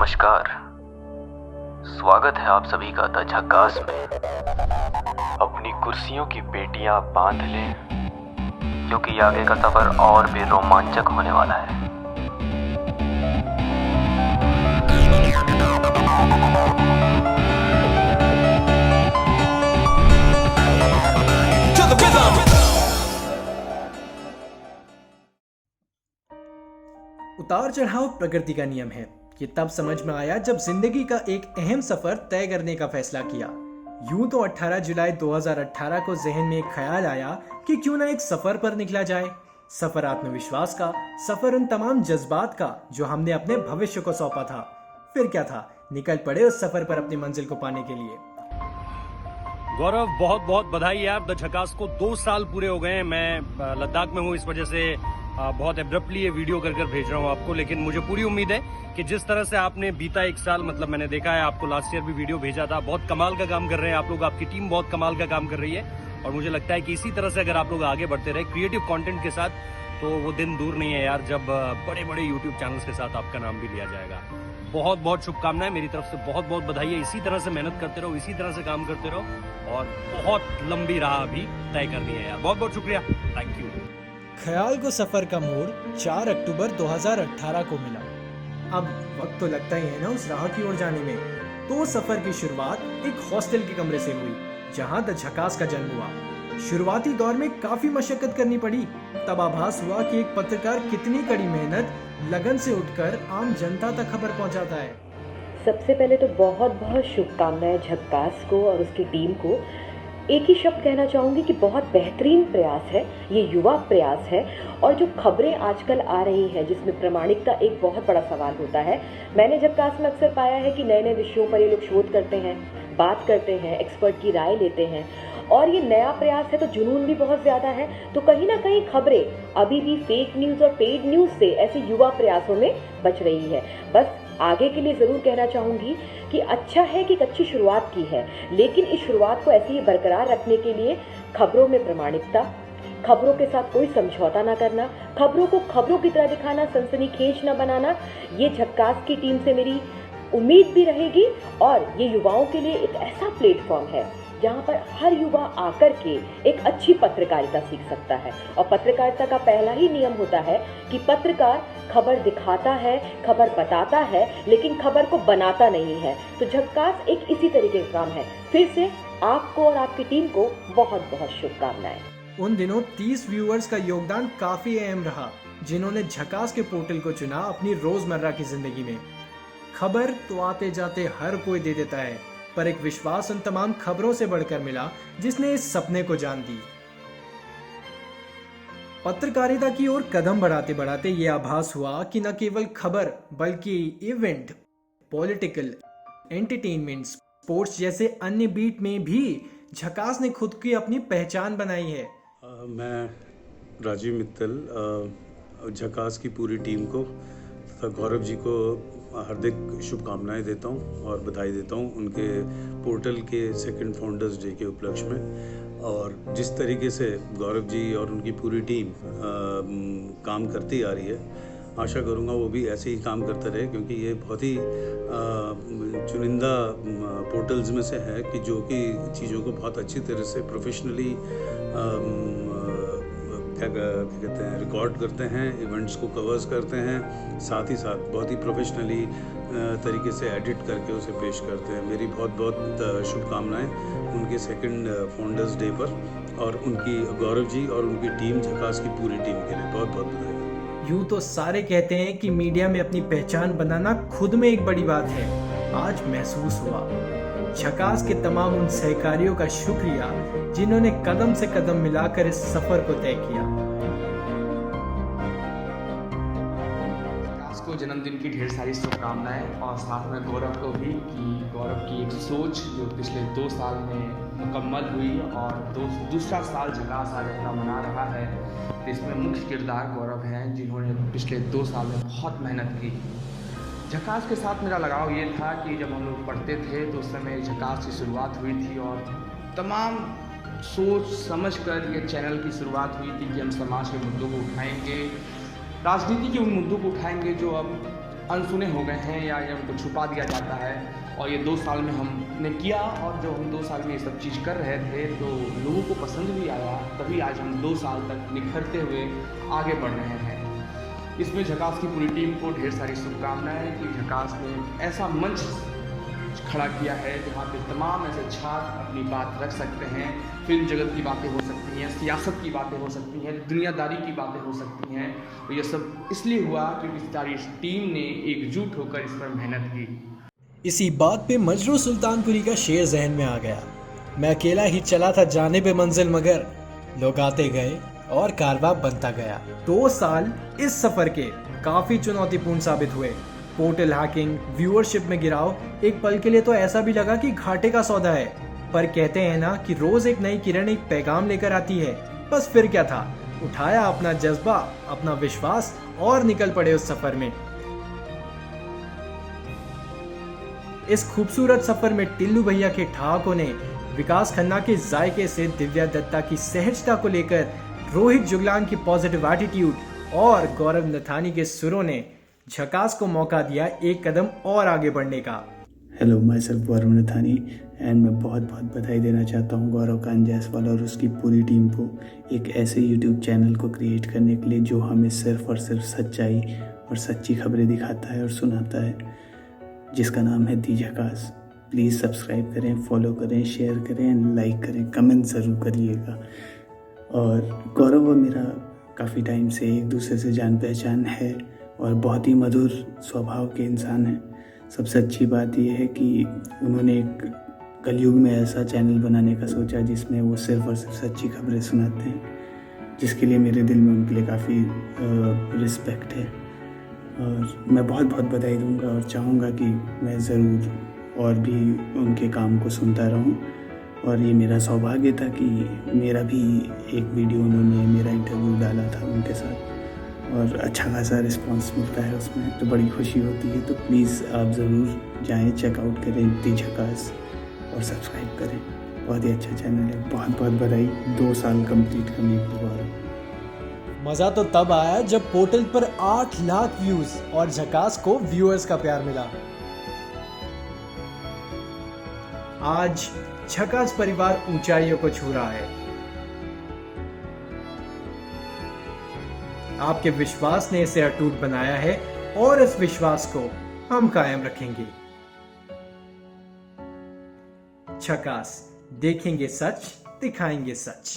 नमस्कार। स्वागत है आप सभी का द झकास में। अपनी कुर्सियों की पेटियां बांध लें, क्योंकि आगे का सफर और भी रोमांचक होने वाला है। उतार चढ़ाव प्रकृति का नियम है। ये तब समझ में आया जब जिंदगी का एक अहम सफर तय करने का फैसला किया। यूं तो 18 जुलाई 2018 को जहन में एक ख्याल आया कि क्यों ना एक सफर पर निकला जाए। सफर आत्मविश्वास का, सफर उन तमाम जज्बात का जो हमने अपने भविष्य को सौंपा था। फिर क्या था, निकल पड़े उस सफर पर अपनी मंजिल को पाने के लिए। गौरव, बहुत बहुत बधाई यार। द झकास को 2 साल पूरे हो गए हैं। मैं लद्दाख में हूँ, इस वजह से बहुत एब्रप्टली ये वीडियो कर भेज रहा हूँ आपको। लेकिन मुझे पूरी उम्मीद है कि जिस तरह से आपने बीता 1 साल, मतलब मैंने देखा है आपको लास्ट ईयर भी वीडियो भेजा था, बहुत कमाल का काम कर रहे हैं आप लोग। आपकी टीम बहुत कमाल का काम कर रही है और मुझे लगता है कि इसी तरह से अगर आप लोग आगे बढ़ते रहे क्रिएटिव कंटेंट के साथ, तो वो दिन दूर नहीं है यार जब बड़े बड़े यूट्यूब चैनल्स के साथ आपका नाम भी लिया जाएगा। बहुत बहुत शुभकामनाएं मेरी तरफ से, बहुत बहुत बधाई है। इसी तरह से मेहनत करते रहो, इसी तरह से काम करते रहो और बहुत लंबी राह अभी तय करनी है यार। बहुत बहुत शुक्रिया, थैंक यू। ख्याल को सफर का मोड़ 4 अक्टूबर 2018 को मिला। अब वक्त तो लगता ही है ना उस राह की ओर जाने में। तो सफर की शुरुआत एक हॉस्टल के कमरे से हुई, जहां द झकास का जन्म हुआ। शुरुआती दौर में काफी मशक्कत करनी पड़ी। तब आभास हुआ कि एक पत्रकार कितनी कड़ी मेहनत, लगन से उठकर आम जनता तक खबर पहुंचाता है। सबसे पहले तो बहुत बहुत शुभकामनाएं झकास को और उसकी टीम को। एक ही शब्द कहना चाहूँगी कि बहुत बेहतरीन प्रयास है, ये युवा प्रयास है। और जो खबरें आजकल आ रही हैं जिसमें प्रामाणिकता एक बहुत बड़ा सवाल होता है, मैंने झकास में अक्सर पाया है कि नए नए विषयों पर ये लोग शोध करते हैं, बात करते हैं, एक्सपर्ट की राय लेते हैं और ये नया प्रयास है तो जुनून भी बहुत ज़्यादा है। तो कहीं ना कहीं खबरें अभी भी फेक न्यूज़ और पेड न्यूज़ से ऐसे युवा प्रयासों में बच रही है। बस आगे के लिए ज़रूर कहना चाहूँगी कि अच्छा है कि एक अच्छी शुरुआत की है, लेकिन इस शुरुआत को ऐसे ही बरकरार रखने के लिए खबरों में प्रामाणिकता, खबरों के साथ कोई समझौता ना करना, खबरों को खबरों की तरह दिखाना, सनसनीखेज ना बनाना, ये झकास की टीम से मेरी उम्मीद भी रहेगी। और ये युवाओं के लिए एक ऐसा प्लेटफॉर्म है जहाँ पर हर युवा आकर के एक अच्छी पत्रकारिता सीख सकता है। और पत्रकारिता का पहला ही नियम होता है कि पत्रकार खबर दिखाता है, खबर बताता है, लेकिन खबर को बनाता नहीं है। तो झकास एक इसी तरीके का काम है। फिर से आपको और आपकी टीम को बहुत बहुत शुभकामनाएं। उन दिनों 30 व्यूअर्स का योगदान काफी अहम रहा, जिन्होंने झकास के पोर्टल को चुना अपनी रोजमर्रा की जिंदगी में। खबर तो आते जाते हर कोई दे देता है, पर एक विश्वास उन तमाम खबरों से बढ़कर मिला जिसने इस सपने को जान दी। पत्रकारिता की ओर कदम बढ़ाते बढ़ाते ये आभास हुआ कि न केवल खबर बल्कि इवेंट, पॉलिटिकल, एंटरटेनमेंट, स्पोर्ट्स जैसे अन्य बीट में भी झकास ने खुद की अपनी पहचान बनाई है। मैं राजीव मित्तल झकास की पूरी टीम को तथा गौरव जी को हार्दिक शुभकामनाएं देता हूं और बधाई देता हूं उनके पोर्टल के 2nd फाउंडर्स डे के उपलक्ष्य में। और जिस तरीके से गौरव जी और उनकी पूरी टीम काम करती आ रही है, आशा करूंगा वो भी ऐसे ही काम करते रहे, क्योंकि ये बहुत ही चुनिंदा पोर्टल्स में से है कि जो कि चीज़ों को बहुत अच्छी तरह से प्रोफेशनली क्या कहते हैं, रिकॉर्ड करते हैं, इवेंट्स को कवर्स करते हैं, साथ ही साथ बहुत ही प्रोफेशनली तरीके से एडिट करके उसे पेश करते हैं। मेरी बहुत बहुत शुभकामनाएं उनके 2nd फाउंडर्स डे पर और उनकी गौरव जी और उनकी टीम झकास की पूरी टीम के लिए बहुत बहुत बधाई। यूं तो सारे कहते हैं कि मीडिया में अपनी पहचान बनाना खुद में एक बड़ी बात है। आज महसूस हुआ। झकास के तमाम उन सहकारियों का शुक्रिया जिन्होंने कदम से कदम मिलाकर इस सफर को तय किया। झकास को जन्मदिन की ढेर सारी शुभकामनाएं और साथ में गौरव को भी, कि गौरव की एक सोच जो पिछले 2 साल में मुकम्मल हुई और दूसरा साल झकास आज अपना मना रहा है। तो इसमें मुख्य किरदार गौरव हैं, जिन्होंने पिछले 2 साल में बहुत मेहनत की। झकास के साथ मेरा लगाव ये था कि जब हम लोग पढ़ते थे तो उस समय झकास की शुरुआत हुई थी और तमाम सोच समझ कर ये चैनल की शुरुआत हुई थी कि हम समाज के मुद्दों को उठाएंगे, राजनीति के उन मुद्दों को उठाएंगे जो अब अनसुने हो गए हैं या उनको छुपा दिया जाता है। और ये 2 साल में हमने किया, और जब हम 2 साल में ये सब चीज़ कर रहे थे तो लोगों को पसंद भी आया, तभी आज हम 2 साल तक निखरते हुए आगे बढ़ रहे हैं। इसमें झकास की पूरी टीम को ढेर सारी शुभकामनाएं कि झकास ने एक ऐसा मंच खड़ा किया है जहाँ पे तमाम ऐसे छात्र अपनी बात रख सकते हैं। फिल्म जगत की बातें हो सकती हैं, सियासत की बातें हो सकती हैं, दुनियादारी की बातें हो सकती हैं। और ये सब इसलिए हुआ क्योंकि सारी टीम ने एकजुट होकर इस पर मेहनत की। इसी बात पे मजरू सुल्तानपुरी का शेर जहन में आ गया। मैं अकेला ही चला था जाने पे मंजिल, मगर लोग आते गए और कारवां बनता गया। 2 साल इस सफर के काफी चुनौतीपूर्ण साबित हुए। पोर्टल हैकिंग, व्यूअरशिप में गिराव, एक पल के लिए तो ऐसा भी लगा कि घाटे का सौदा है। पर कहते हैं ना कि रोज एक नई किरण एक पैगाम लेकर आती है। बस फिर क्या था, उठाया अपना जज्बा, अपना विश्वास और निकल पड़े उस सफर में। इस खूबसूरत सफर में टिल्लू भैया के ठहाकों ने, विकास खन्ना के जायके से दिव्या दत्ता की सहजता को लेकर, रोहित जुगलान की पॉजिटिव एटीट्यूड और गौरव नथानी के सुरों ने झकास को मौका दिया एक कदम और आगे बढ़ने का। Hello, my self Gaurav Nathani and मैं बहुत बहुत बधाई देना चाहता हूँ गौरव कान जायसवाल और उसकी पूरी टीम को एक ऐसे यूट्यूब चैनल को क्रिएट करने के लिए जो हमें सिर्फ और सिर्फ सच्चाई और सच्ची खबरें दिखाता है और सुनाता है, जिसका नाम है दी झकास। प्लीज़ सब्सक्राइब करें, फॉलो करें, शेयर करें, लाइक करें, कमेंट ज़रूर करिएगा। और गौरव और मेरा काफ़ी टाइम से एक दूसरे से जान पहचान है और बहुत ही मधुर स्वभाव के इंसान हैं। सबसे अच्छी बात यह है कि उन्होंने एक कलयुग में ऐसा चैनल बनाने का सोचा जिसमें वो सिर्फ और सिर्फ सच्ची खबरें सुनाते हैं, जिसके लिए मेरे दिल में उनके लिए काफ़ी रिस्पेक्ट है। और मैं बहुत बहुत बधाई दूंगा और चाहूँगा कि मैं ज़रूर और भी उनके काम को सुनता रहूँ। और ये मेरा सौभाग्य था कि मेरा भी एक वीडियो उन्होंने मेरा इंटरव्यू डाला था उनके साथ और अच्छा खासा रिस्पांस मिलता है उसमें, तो बड़ी खुशी होती है। तो प्लीज़ आप ज़रूर जाएं, चेकआउट करें दी झकास और सब्सक्राइब करें। बहुत ही अच्छा चैनल है। बहुत बहुत बधाई 2 साल कंप्लीट करने के बाद। मज़ा तो तब आया जब पोर्टल पर 8 लाख व्यूज और झकास को व्यूअर्स का प्यार मिला। आज झकास परिवार ऊंचाइयों को छू रहा है। आपके विश्वास ने इसे अटूट बनाया है और इस विश्वास को हम कायम रखेंगे। झकास, देखेंगे सच, दिखाएंगे सच।